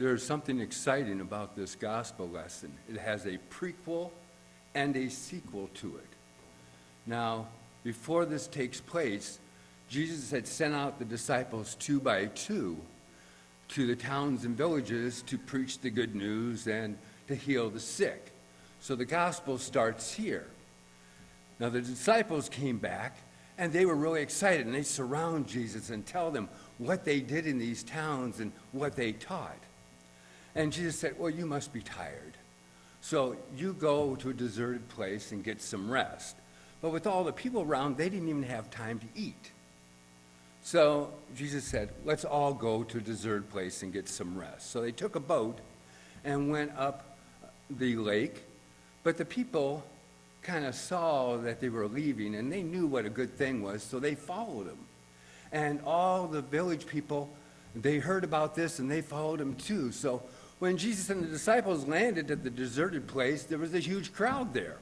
there's something exciting about this gospel lesson. It has a prequel and a sequel to it. Now, before this takes place, Jesus had sent out the disciples 2 by 2 to the towns and villages to preach the good news and to heal the sick. So the gospel starts here. Now the disciples came back, and they were really excited, and they surround Jesus and tell them what they did in these towns and what they taught. And Jesus said, well, you must be tired. So you go to a deserted place and get some rest. But with all the people around, they didn't even have time to eat. So Jesus said, let's all go to a deserted place and get some rest. So they took a boat and went up the lake, but the people kind of saw that they were leaving, and they knew what a good thing was, so they followed him. And all the village people, they heard about this, and they followed him too. So when Jesus and the disciples landed at the deserted place, there was a huge crowd there.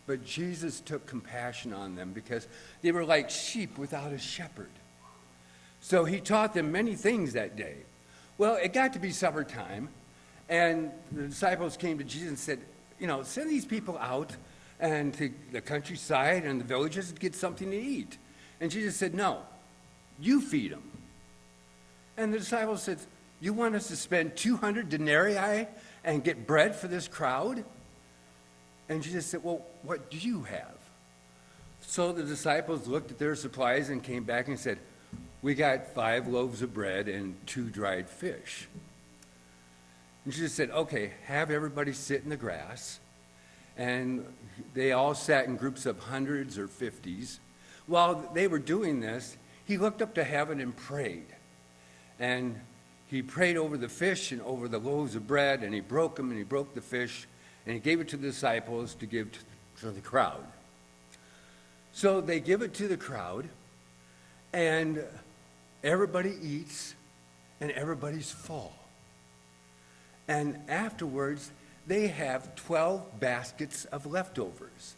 But Jesus took compassion on them because they were like sheep without a shepherd. So he taught them many things that day. Well, it got to be supper time, and the disciples came to Jesus and said, send these people out and to the countryside and the villages and get something to eat. And Jesus said, no, you feed them. And the disciples said, you want us to spend 200 denarii and get bread for this crowd? And Jesus said, well, what do you have? So the disciples looked at their supplies and came back and said, we got 5 loaves of bread and 2 dried fish. And Jesus said, okay, have everybody sit in the grass. And they all sat in groups of hundreds or 50s. While they were doing this, he looked up to heaven and prayed. And he prayed over the fish and over the loaves of bread, and he broke them, and he broke the fish, and he gave it to the disciples to give to the crowd. So they give it to the crowd, and everybody eats, and everybody's full. And afterwards, they have 12 baskets of leftovers.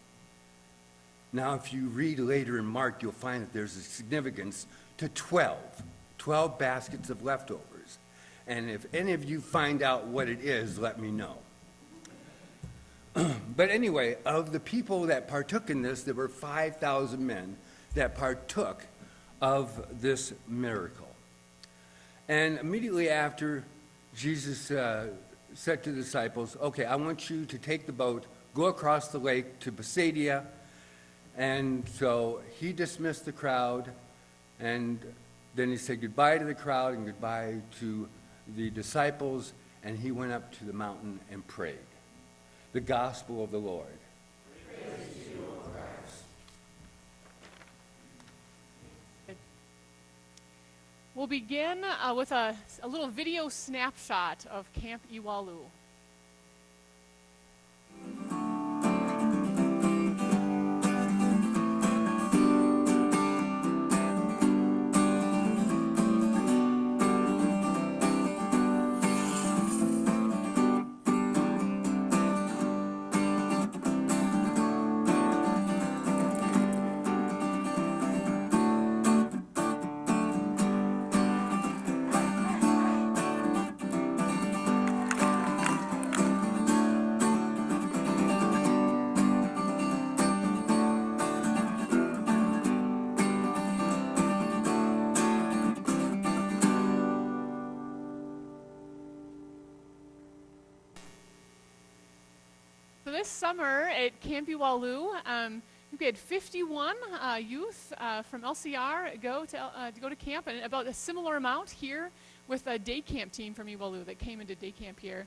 Now, if you read later in Mark, you'll find that there's a significance to 12 baskets of leftovers. And if any of you find out what it is, let me know. But anyway, of the people that partook in this, there were 5,000 men that partook of this miracle. And immediately after, Jesus said to the disciples, okay, I want you to take the boat, go across the lake to Bethsaida. And so he dismissed the crowd, and then he said goodbye to the crowd and goodbye to the disciples, and he went up to the mountain and prayed. The gospel of the Lord. Praise to you, O Christ. We'll begin with a little video snapshot of Camp EWALU. This summer at Camp EWALU, we had 51 youth from LCR go to camp, and about a similar amount here with a day camp team from EWALU that came into day camp here.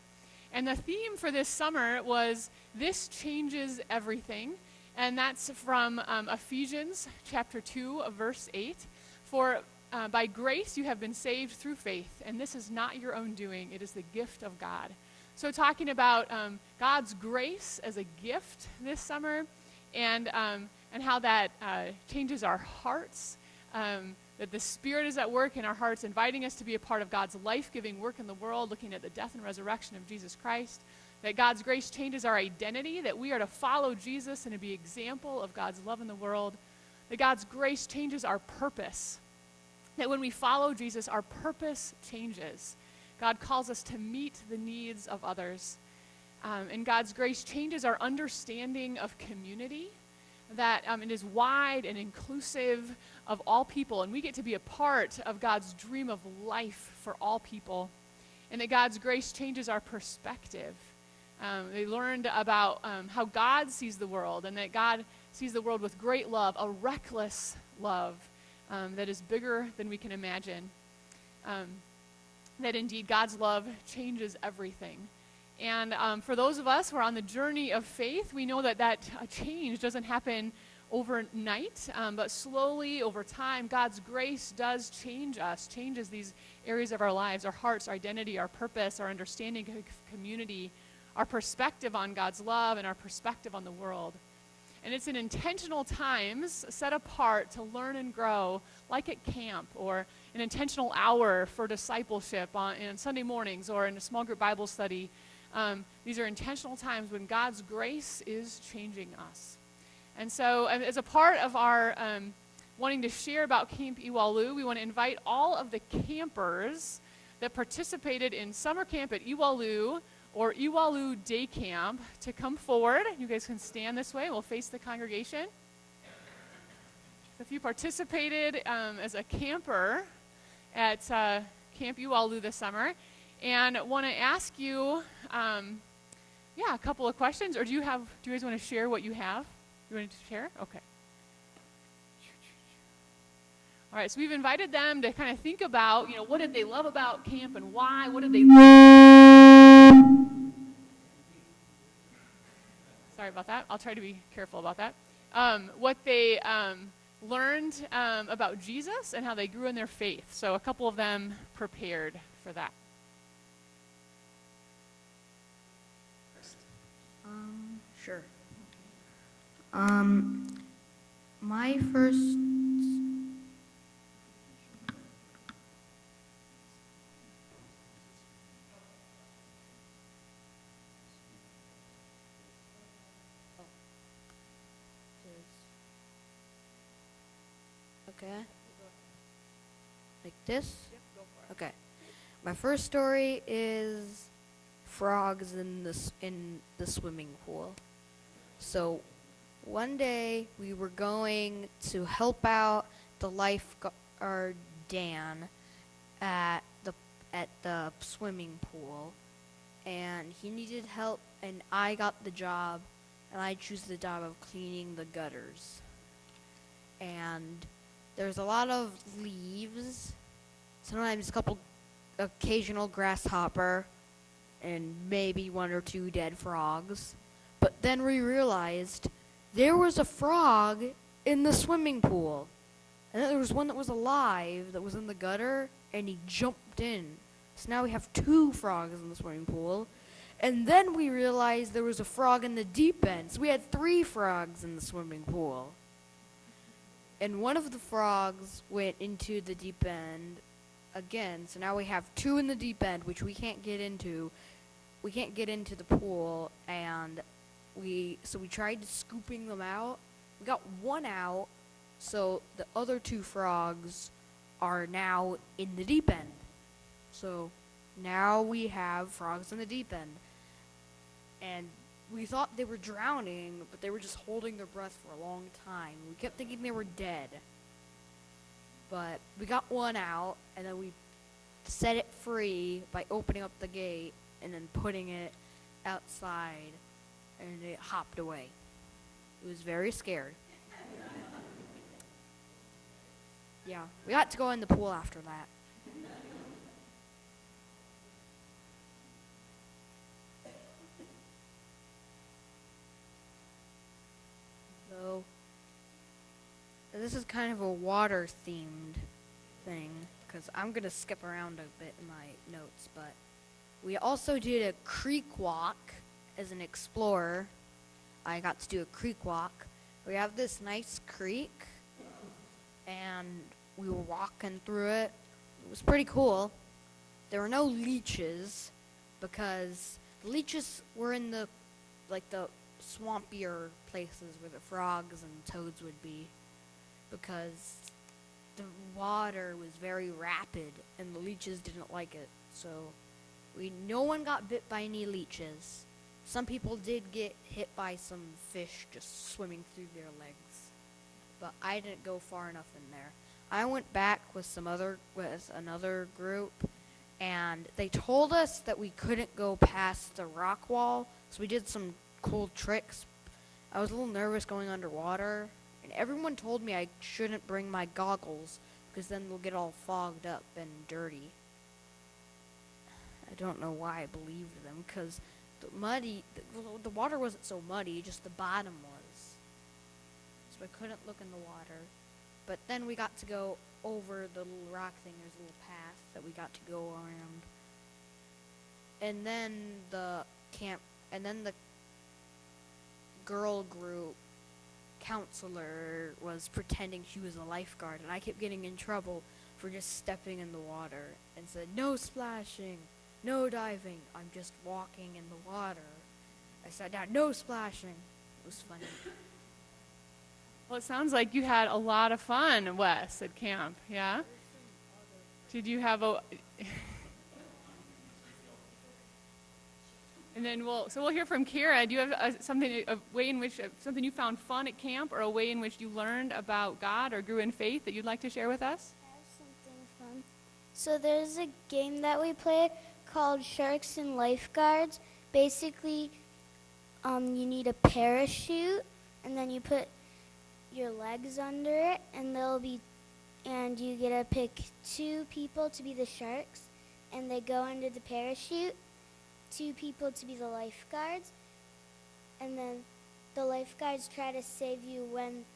And the theme for this summer was "This Changes Everything," and that's from Ephesians chapter 2, verse 8. For by grace you have been saved through faith, and this is not your own doing; it is the gift of God. So talking about God's grace as a gift this summer, and how that changes our hearts, that the Spirit is at work in our hearts, inviting us to be a part of God's life-giving work in the world, looking at the death and resurrection of Jesus Christ, that God's grace changes our identity, that we are to follow Jesus and to be example of God's love in the world, that God's grace changes our purpose, that when we follow Jesus, our purpose changes. God calls us to meet the needs of others. And God's grace changes our understanding of community, that it is wide and inclusive of all people, and we get to be a part of God's dream of life for all people, and that God's grace changes our perspective. They learned about how God sees the world, and that God sees the world with great love, a reckless love that is bigger than we can imagine. That indeed God's love changes everything. And for those of us who are on the journey of faith, we know that change doesn't happen overnight, but slowly over time, God's grace does change us, changes these areas of our lives, our hearts, our identity, our purpose, our understanding of community, our perspective on God's love, and our perspective on the world. And it's in intentional times set apart to learn and grow, like at camp, or an intentional hour for discipleship on Sunday mornings, or in a small group Bible study. These are intentional times when God's grace is changing us. And so as a part of our wanting to share about Camp EWALU, we want to invite all of the campers that participated in summer camp at EWALU or EWALU Day Camp to come forward. You guys can stand this way, and we'll face the congregation. If you participated as a camper at Camp EWALU this summer, and want to ask you, a couple of questions, or do you guys want to share what you have? You want to share? Okay. All right, so we've invited them to kind of think about, what did they love about camp and why? What did they Sorry about that. I'll try to be careful about that. What they learned about Jesus and how they grew in their faith. So a couple of them prepared for that. Sure. My first okay. Like this? Yep, go for it. Okay. My first story is frogs in the swimming pool. So one day we were going to help out the lifeguard Dan at the swimming pool, and he needed help, and I got the job, and I chose the job of cleaning the gutters. And there's a lot of leaves, sometimes a couple occasional grasshopper, and maybe one or two dead frogs. But then we realized there was a frog in the swimming pool. And then there was one that was alive that was in the gutter, and he jumped in. So now we have 2 frogs in the swimming pool. And then we realized there was a frog in the deep end. So we had 3 frogs in the swimming pool. And one of the frogs went into the deep end again. So now we have 2 in the deep end, which we can't get into. We can't get into the pool, and we tried scooping them out. We got 1 out, so the other 2 frogs are now in the deep end. So now we have frogs in the deep end. And we thought they were drowning, but they were just holding their breath for a long time. We kept thinking they were dead. But we got 1 out, and then we set it free by opening up the gate and then putting it outside, and it hopped away. It was very scared. Yeah, we got to go in the pool after that. So, this is kind of a water-themed thing, because I'm going to skip around a bit in my notes, but we also did a creek walk as an explorer. I got to do a creek walk. We have this nice creek, and we were walking through it. It was pretty cool. There were no leeches, because the leeches were in the swampier places where the frogs and toads would be, because the water was very rapid and the leeches didn't like it. So No one got bit by any leeches. Some people did get hit by some fish just swimming through their legs, but I didn't go far enough in there. I went back with another group, and they told us that we couldn't go past the rock wall, so we did some cool tricks. I was a little nervous going underwater, and everyone told me I shouldn't bring my goggles because then they'll get all fogged up and dirty. I don't know why I believed them, because the water wasn't so muddy, just the bottom was. So I couldn't look in the water. But then we got to go over the little rock thing. There's a little path that we got to go around. And then the girl group counselor was pretending she was a lifeguard, and I kept getting in trouble for just stepping in the water and said, "No splashing, no diving, I'm just walking in the water." I sat down, "No splashing." It was funny. Well, it sounds like you had a lot of fun, Wes, at camp, yeah? Did you have a... And then we'll hear from Kira. Do you have something you found fun at camp, or a way in which you learned about God or grew in faith that you'd like to share with us? I have something fun. So there's a game that we play called Sharks and Lifeguards. Basically, you need a parachute, and then you put your legs under it, and you get to pick 2 people to be the sharks, and they go under the parachute. 2 people to be the lifeguards, and then the lifeguards try to save you when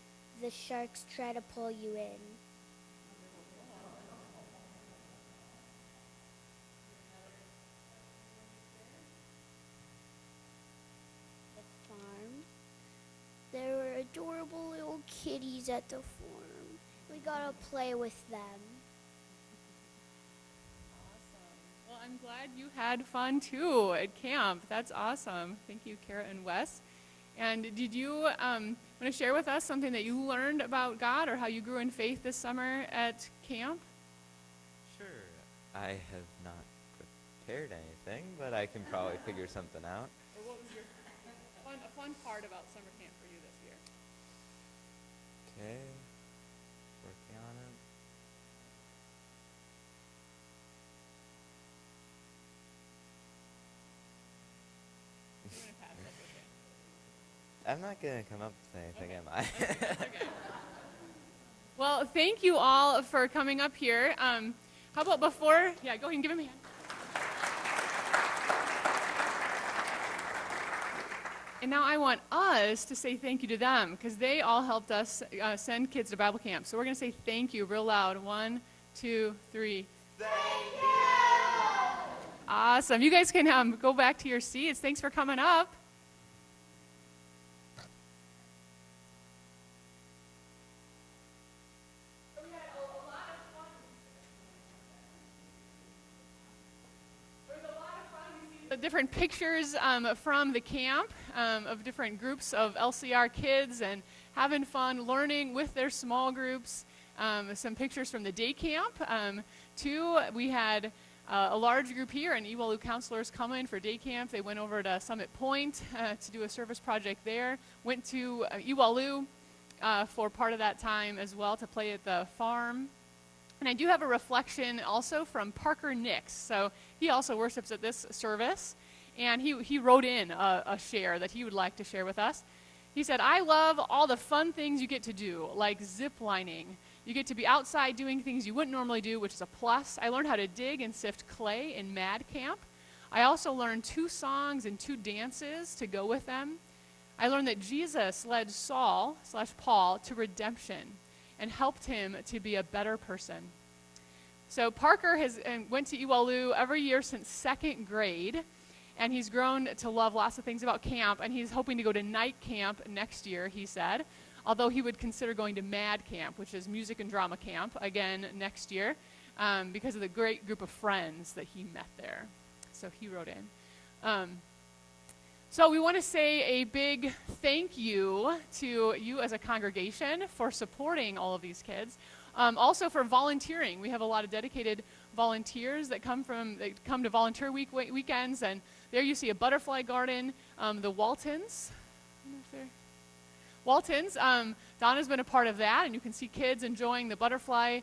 the sharks try to pull you in. The farm. There were adorable little kitties at the farm. We got to play with them. Well, I'm glad you had fun, too, at camp. That's awesome. Thank you, Kara and Wes. And did you want to share with us something that you learned about God or how you grew in faith this summer at camp? Sure. I have not prepared anything, but I can probably figure something out. Or what was a fun part about summer camp for you this year? Okay. Working on it. I'm not going to come up with anything, am I? Okay. Well, thank you all for coming up here. How about before? Yeah, go ahead and give him a hand. And now I want us to say thank you to them, because they all helped us send kids to Bible camp. So we're going to say thank you real loud. 1, 2, 3. Thank you! Awesome. You guys can go back to your seats. Thanks for coming up. Different pictures from the camp of different groups of LCR kids and having fun learning with their small groups. Some pictures from the day camp. Too, we had a large group here, and EWALU counselors coming for day camp. They went over to Summit Point to do a service project there. Went to EWALU for part of that time as well to play at the farm. And I do have a reflection also from Parker Nix. So he also worships at this service. And he wrote in a share that he would like to share with us. He said, "I love all the fun things you get to do, like zip lining. You get to be outside doing things you wouldn't normally do, which is a plus. I learned how to dig and sift clay in Mad Camp. I also learned 2 songs and 2 dances to go with them. I learned that Jesus led Saul/Paul to redemption and helped him to be a better person." So Parker went to EWALU every year since 2nd grade, and he's grown to love lots of things about camp, and he's hoping to go to night camp next year, he said, although he would consider going to Mad Camp, which is music and drama camp, again next year, because of the great group of friends that he met there. So he wrote in. So we want to say a big thank you to you as a congregation for supporting all of these kids. Also for volunteering, we have a lot of dedicated volunteers that come to volunteer weekends, and there you see a butterfly garden, the Waltons. Donna's been a part of that, and you can see kids enjoying the butterfly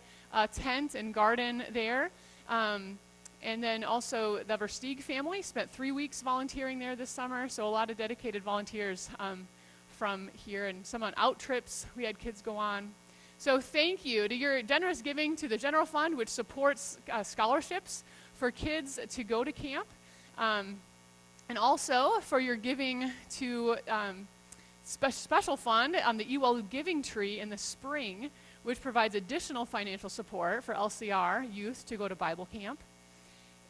tent and garden there. And then also the Versteeg family spent 3 weeks volunteering there this summer, so a lot of dedicated volunteers from here, and some on out trips we had kids go on. So thank you to your generous giving to the general fund, which supports scholarships for kids to go to camp, and also for your giving to special fund on the EWALU Giving Tree in the spring, which provides additional financial support for LCR youth to go to Bible camp.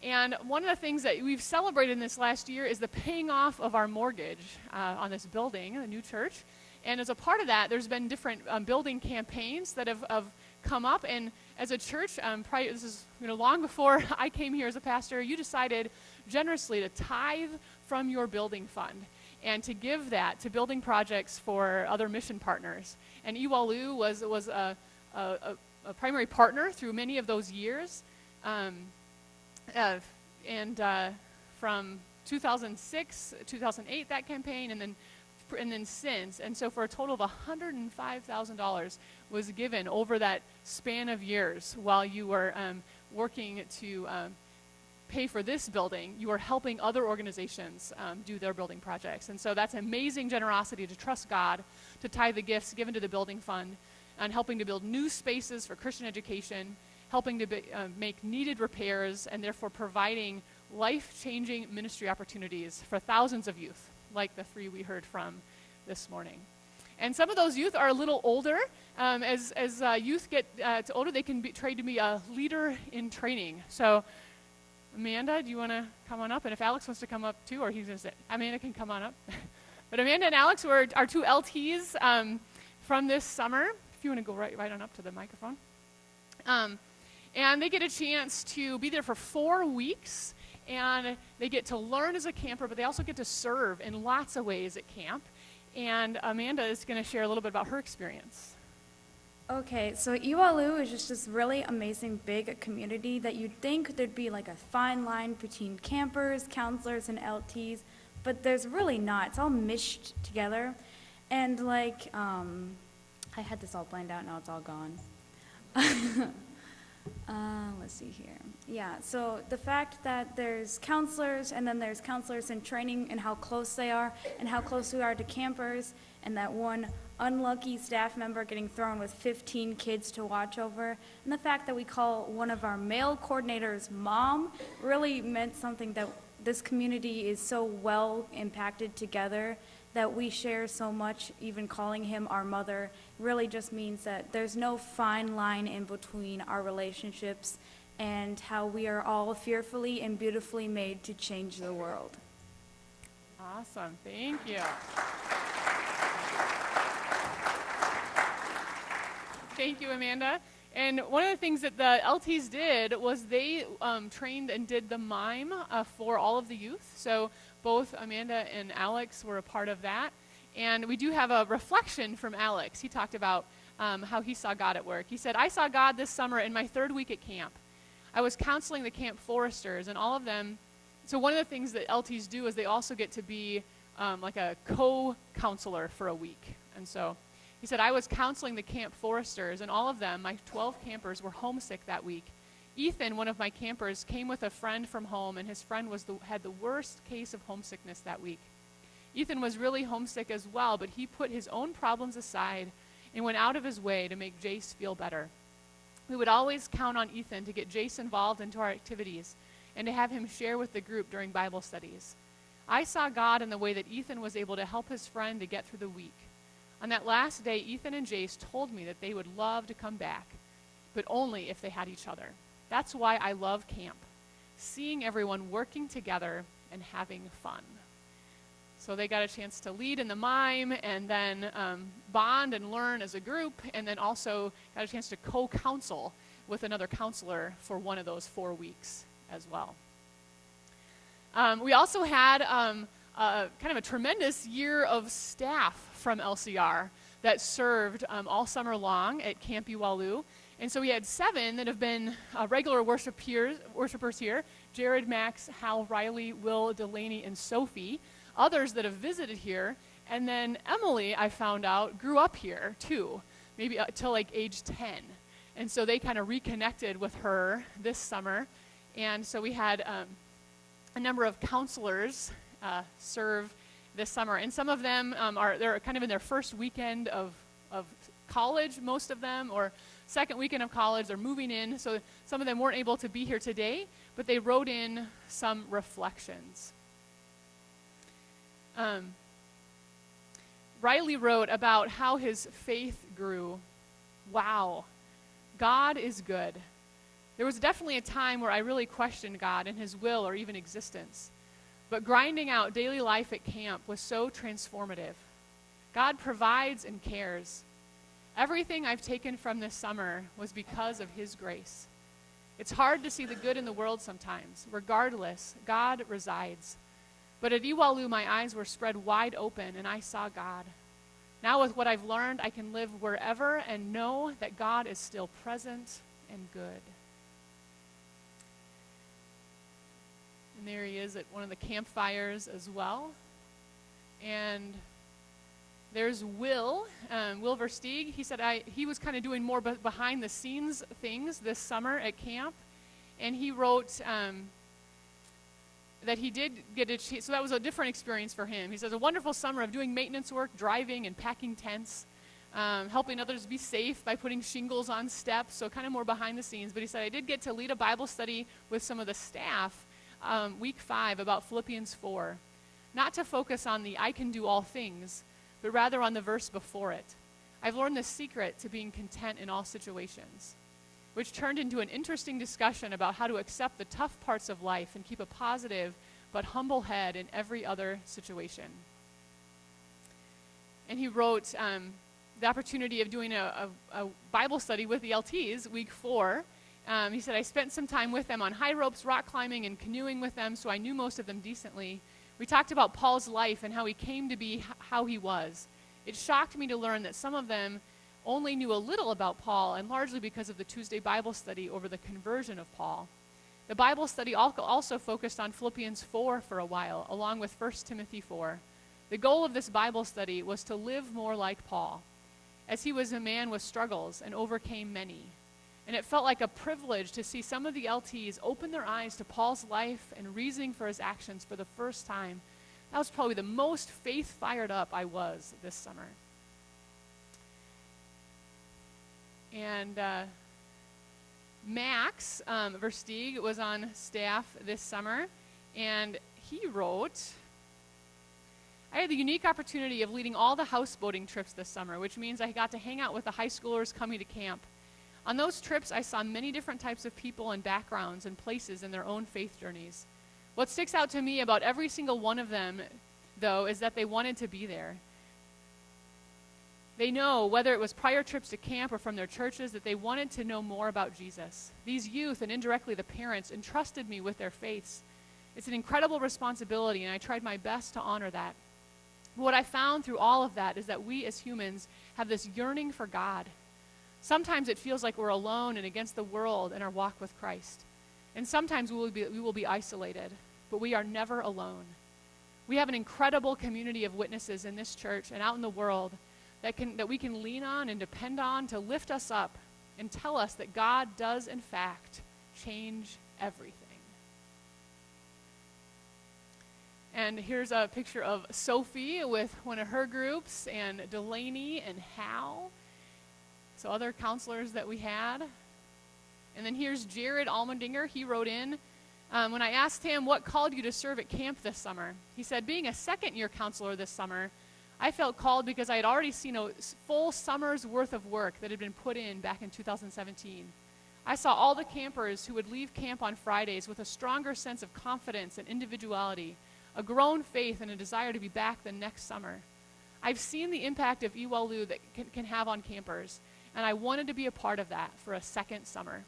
And one of the things that we've celebrated in this last year is the paying off of our mortgage on this building, the new church. And as a part of that, there's been different building campaigns that have come up. And as a church, this is long before I came here as a pastor, you decided generously to tithe from your building fund and to give that to building projects for other mission partners. And EWALU was a primary partner through many of those years. From 2006, 2008, that campaign, and then since. And so for a total of $105,000 was given over that span of years while you were working to pay for this building. You were helping other organizations do their building projects. And so that's amazing generosity to trust God, to tithe the gifts given to the building fund, and helping to build new spaces for Christian education, helping to make needed repairs, and therefore providing life-changing ministry opportunities for thousands of youth, like the 3 we heard from this morning. And some of those youth are a little older. As youth get to older, they can be trained to be a leader in training. So, Amanda, do you want to come on up? And if Alex wants to come up too, or he's going to say, Amanda can come on up. But Amanda and Alex were our two LTs from this summer. If you want to go right on up to the microphone. And they get a chance to be there for 4 weeks, and they get to learn as a camper, but they also get to serve in lots of ways at camp. And Amanda is going to share a little bit about her experience. Okay, so EWALU is just this really amazing big community that you'd think there'd be like a fine line between campers, counselors, and LTs, but there's really not. It's all mished together. And like, I had this all planned out, now it's all gone. Let's see here. Yeah, so the fact that there's counselors, and then there's counselors in training, and how close they are, and how close we are to campers, and that one unlucky staff member getting thrown with 15 kids to watch over, and the fact that we call one of our male coordinators mom really meant something, that this community is so well impacted together that we share so much. Even calling him our mother really just means that there's no fine line in between our relationships and how we are all fearfully and beautifully made to change the world. Awesome, thank you. Thank you, Amanda. And one of the things that the LTs did was they trained and did the mime for all of the youth. So both Amanda and Alex were a part of that. And we do have a reflection from Alex. He talked about how he saw God at work. He said, I saw God this summer in my 3rd week at camp. I was counseling the camp foresters, and all of them. So one of the things that LTs do is they also get to be like a co-counselor for a week. And so he said, I was counseling the camp foresters, and all of them, my 12 campers, were homesick that week. Ethan, one of my campers, came with a friend from home, and his friend had the worst case of homesickness that week. Ethan was really homesick as well, but he put his own problems aside and went out of his way to make Jace feel better. We would always count on Ethan to get Jace involved into our activities and to have him share with the group during Bible studies. I saw God in the way that Ethan was able to help his friend to get through the week. On that last day, Ethan and Jace told me that they would love to come back, but only if they had each other. That's why I love camp, seeing everyone working together and having fun. So they got a chance to lead in the mime, and then bond and learn as a group, and then also got a chance to co-counsel with another counselor for one of those 4 weeks as well. We also had kind of a tremendous year of staff from LCR that served all summer long at Camp EWALU. And so we had 7 that have been regular worshipers here: Jared, Max, Hal, Riley, Will, Delaney, and Sophie. Others that have visited here. And then Emily, I found out, grew up here too, maybe till like age 10. And so they kind of reconnected with her this summer. And so we had a number of counselors serve this summer. And some of them they're kind of in their first weekend of college, most of them, or second weekend of college. They're moving in. So some of them weren't able to be here today, but they wrote in some reflections. Riley wrote about how his faith grew. Wow, God is good. There was definitely a time where I really questioned God and his will or even existence. But grinding out daily life at camp was so transformative. God provides and cares. Everything I've taken from this summer was because of his grace. It's hard to see the good in the world sometimes. Regardless, God resides. But at EWALU, my eyes were spread wide open, and I saw God. Now with what I've learned, I can live wherever and know that God is still present and good. And there he is at one of the campfires as well. And there's Will Versteeg. He said he was kind of doing more behind-the-scenes things this summer at camp. And he wrote that he did get a chance, so that was a different experience for him. He says, a wonderful summer of doing maintenance work, driving and packing tents, helping others be safe by putting shingles on steps, so kind of more behind the scenes. But he said, I did get to lead a Bible study with some of the staff week 5 about Philippians 4. Not to focus on the I can do all things, but rather on the verse before it. I've learned the secret to being content in all situations, which turned into an interesting discussion about how to accept the tough parts of life and keep a positive but humble head in every other situation. And he wrote the opportunity of doing a Bible study with the LTs, week 4. He said, I spent some time with them on high ropes, rock climbing, and canoeing with them, so I knew most of them decently. We talked about Paul's life and how he came to be how he was. It shocked me to learn that some of them only knew a little about Paul, and largely because of the Tuesday Bible study over the conversion of Paul. The Bible study also focused on Philippians 4 for a while, along with 1 Timothy 4. The goal of this Bible study was to live more like Paul, as he was a man with struggles and overcame many. And it felt like a privilege to see some of the LTs open their eyes to Paul's life and reasoning for his actions for the first time. That was probably the most faith-fired up I was this summer. And Max Versteeg was on staff this summer, and he wrote, I had the unique opportunity of leading all the houseboating trips this summer, which means I got to hang out with the high schoolers coming to camp. On those trips, I saw many different types of people and backgrounds and places in their own faith journeys. What sticks out to me about every single one of them, though, is that they wanted to be there. They know, whether it was prior trips to camp or from their churches, that they wanted to know more about Jesus. These youth, and indirectly the parents, entrusted me with their faiths. It's an incredible responsibility, and I tried my best to honor that. But what I found through all of that is that we as humans have this yearning for God. Sometimes it feels like we're alone and against the world in our walk with Christ. And sometimes we will be isolated, but we are never alone. We have an incredible community of witnesses in this church and out in the world that we can lean on and depend on to lift us up and tell us that God does, in fact, change everything. And here's a picture of Sophie with one of her groups, and Delaney and Hal. So other counselors that we had. And then here's Jared Almendinger. He wrote in, when I asked him what called you to serve at camp this summer, he said, being a second-year counselor this summer, I felt called because I had already seen a full summer's worth of work that had been put in back in 2017. I saw all the campers who would leave camp on Fridays with a stronger sense of confidence and individuality, a grown faith, and a desire to be back the next summer. I've seen the impact of EWALU that can have on campers, and I wanted to be a part of that for a second summer.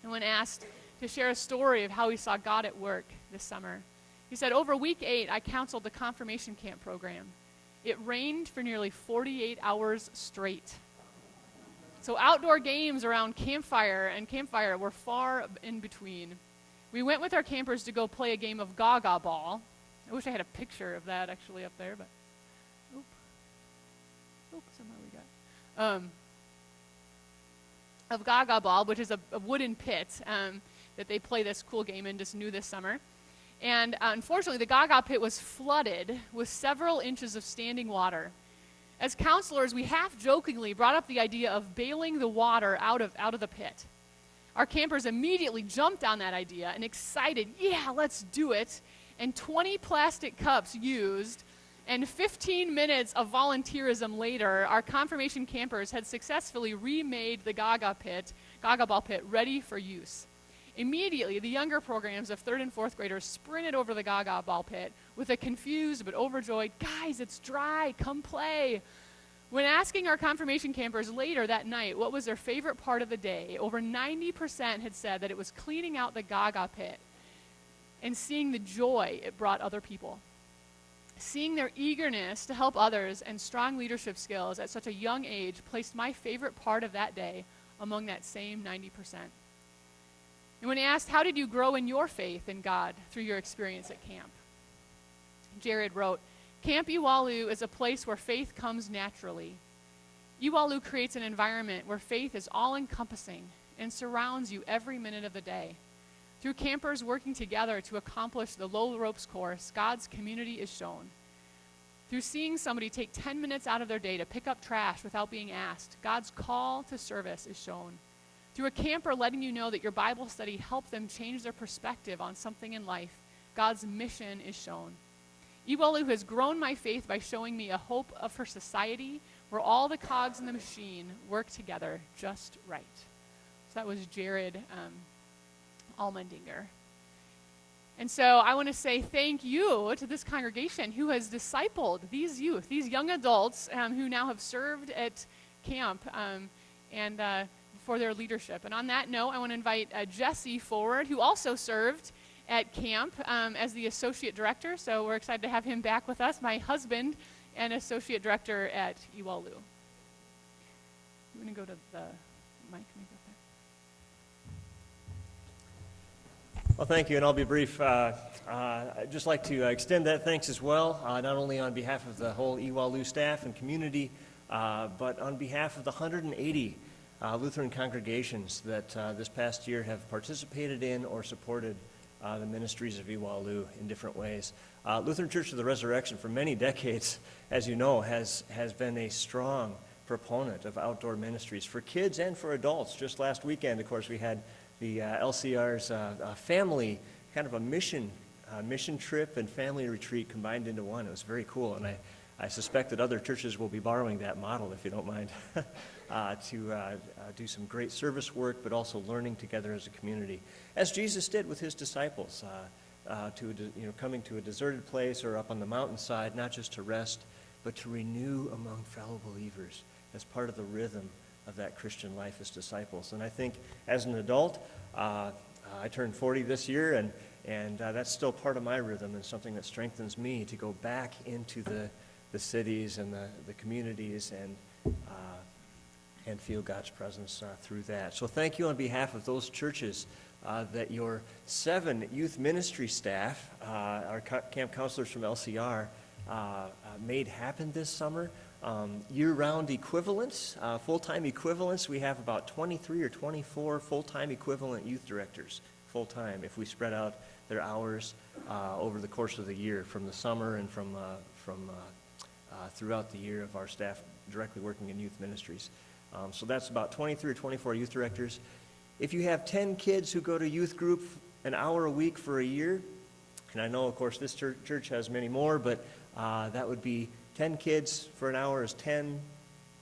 And when asked to share a story of how he saw God at work this summer, he said, over week 8, I counseled the confirmation camp program. It rained for nearly 48 hours straight. So outdoor games around campfire and campfire were far in between. We went with our campers to go play a game of Gaga Ball. I wish I had a picture of that actually up there, but somehow we got of Gaga Ball, which is a wooden pit that they play this cool game in, just new this summer. And unfortunately, the Gaga pit was flooded with several inches of standing water. As counselors, we half-jokingly brought up the idea of bailing the water out of the pit. Our campers immediately jumped on that idea and excited, yeah, let's do it. And 20 plastic cups used, and 15 minutes of volunteerism later, our confirmation campers had successfully remade the Gaga Ball pit, ready for use. Immediately, the younger programs of 3rd and 4th graders sprinted over the Gaga Ball pit with a confused but overjoyed, guys, it's dry, come play. When asking our confirmation campers later that night what was their favorite part of the day, over 90% had said that it was cleaning out the Gaga pit and seeing the joy it brought other people. Seeing their eagerness to help others and strong leadership skills at such a young age placed my favorite part of that day among that same 90%. And when asked, how did you grow in your faith in God through your experience at camp? Jared wrote, Camp EWALU is a place where faith comes naturally. EWALU creates an environment where faith is all-encompassing and surrounds you every minute of the day. Through campers working together to accomplish the low ropes course, God's community is shown. Through seeing somebody take 10 minutes out of their day to pick up trash without being asked, God's call to service is shown. Through a camper letting you know that your Bible study helped them change their perspective on something in life, God's mission is shown. EWALU has grown my faith by showing me a hope for society where all the cogs in the machine work together just right. So that was Jared Almendinger. And so I want to say thank you to this congregation who has discipled these youth, these young adults who now have served at camp and for their leadership. And on that note, I want to invite Jesse forward, who also served at camp as the associate director. So we're excited to have him back with us, my husband and associate director at EWALU. You want to go to the mic maybe up there? Well, thank you, and I'll be brief. I'd just like to extend that thanks as well, not only on behalf of the whole EWALU staff and community, but on behalf of the 180 Lutheran congregations that this past year have participated in or supported the ministries of EWALU in different ways. Lutheran Church of the Resurrection for many decades, as you know, has been a strong proponent of outdoor ministries for kids and for adults. Just last weekend, of course, we had the LCR's family, kind of a mission trip and family retreat combined into one. It was very cool, and I suspect that other churches will be borrowing that model, if you don't mind, to do some great service work, but also learning together as a community, as Jesus did with his disciples, coming to a deserted place or up on the mountainside, not just to rest, but to renew among fellow believers as part of the rhythm of that Christian life as disciples. And I think as an adult, I turned 40 this year, and that's still part of my rhythm and something that strengthens me to go back into the cities and the communities and feel God's presence through that. So thank you on behalf of those churches that your 7 youth ministry staff, our camp counselors from LCR, made happen this summer. Year-round equivalents, full-time equivalents, we have about 23 or 24 full-time equivalent youth directors, full-time, if we spread out their hours over the course of the year, from the summer and from throughout the year of our staff directly working in youth ministries. So that's about 23 or 24 youth directors. If you have 10 kids who go to youth group an hour a week for a year, and I know, of course, this church has many more, but that would be 10 kids for an hour is 10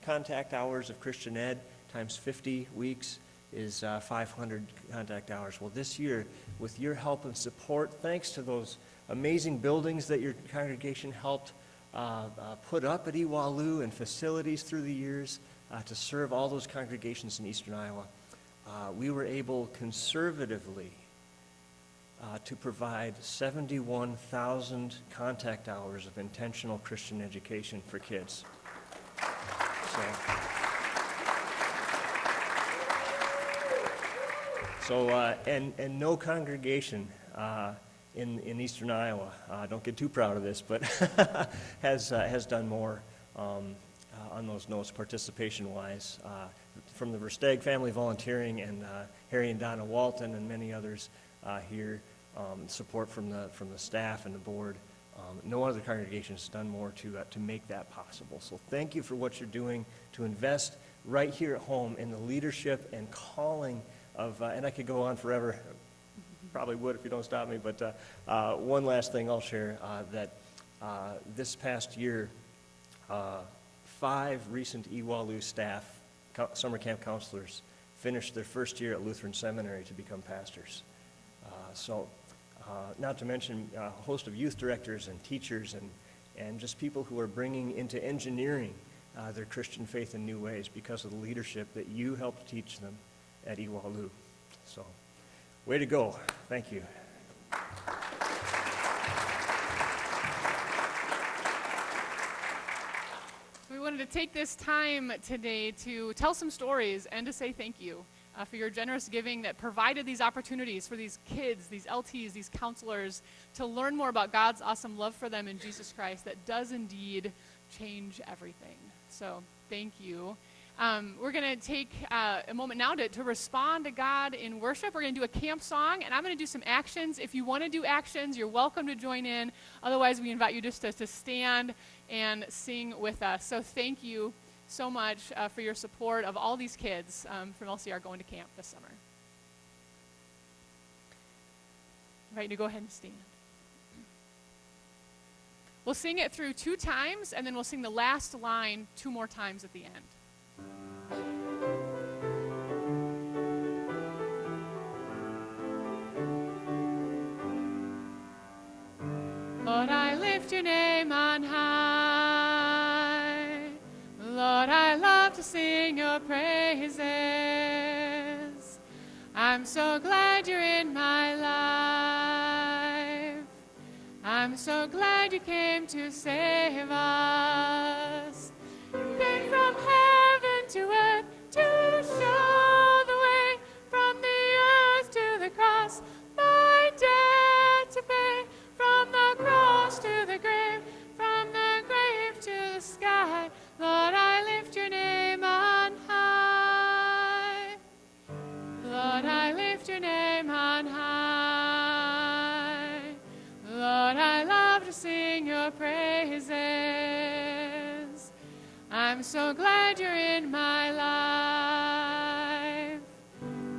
contact hours of Christian ed times 50 weeks is 500 contact hours. Well, this year, with your help and support, thanks to those amazing buildings that your congregation helped put up at EWALU and facilities through the years to serve all those congregations in eastern Iowa, we were able conservatively to provide 71,000 contact hours of intentional Christian education for kids. So, So, and no congregation in eastern Iowa, don't get too proud of this, but has done more on those notes participation-wise. From the Versteg family volunteering and Harry and Donna Walton and many others here, support from the staff and the board. No other congregation has done more to make that possible. So thank you for what you're doing to invest right here at home in the leadership and calling of, and I could go on forever, probably would if you don't stop me, but one last thing I'll share, that this past year, 5 recent EWALU staff, summer camp counselors, finished their first year at Lutheran Seminary to become pastors. Not to mention a host of youth directors and teachers and just people who are bringing into engineering their Christian faith in new ways because of the leadership that you helped teach them at EWALU. So, way to go. Thank you. We wanted to take this time today to tell some stories and to say thank you for your generous giving that provided these opportunities for these kids, these LTs, these counselors to learn more about God's awesome love for them in Jesus Christ that does indeed change everything. So thank you. We're going to take a moment now to respond to God in worship. We're going to do a camp song, and I'm going to do some actions. If you want to do actions, you're welcome to join in. Otherwise, we invite you just to stand and sing with us. So thank you so much for your support of all these kids from LCR going to camp this summer. I invite you to go ahead and stand. We'll sing it through 2 times, and then we'll sing the last line 2 more times at the end. Lord, I lift your name on high. Lord, I love to sing your praises. I'm so glad you're in my life. I'm so glad you came to save us. You came from heaven to earth to show the way, from the earth to the cross, my debt to pay, from the cross to the grave, from the grave to the sky. Lord, I lift your name on high. Lord, I lift your name on high. Lord, I love to sing your praises. I'm so glad you're in my life.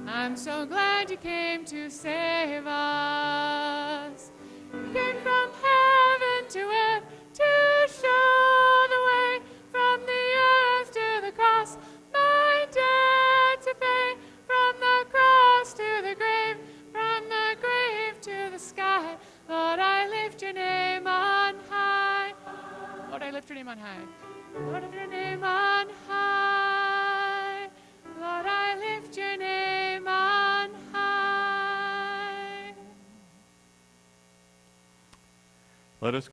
I'm so glad you came to save us. You came from heaven to earth to show the way, from the earth to the cross, my debt to pay, from the cross to the grave, from the grave to the sky. Lord, I lift your name on high. Lord, I lift your name on high. Lord, I lift your name on high. Lord, I lift your name on high. Let us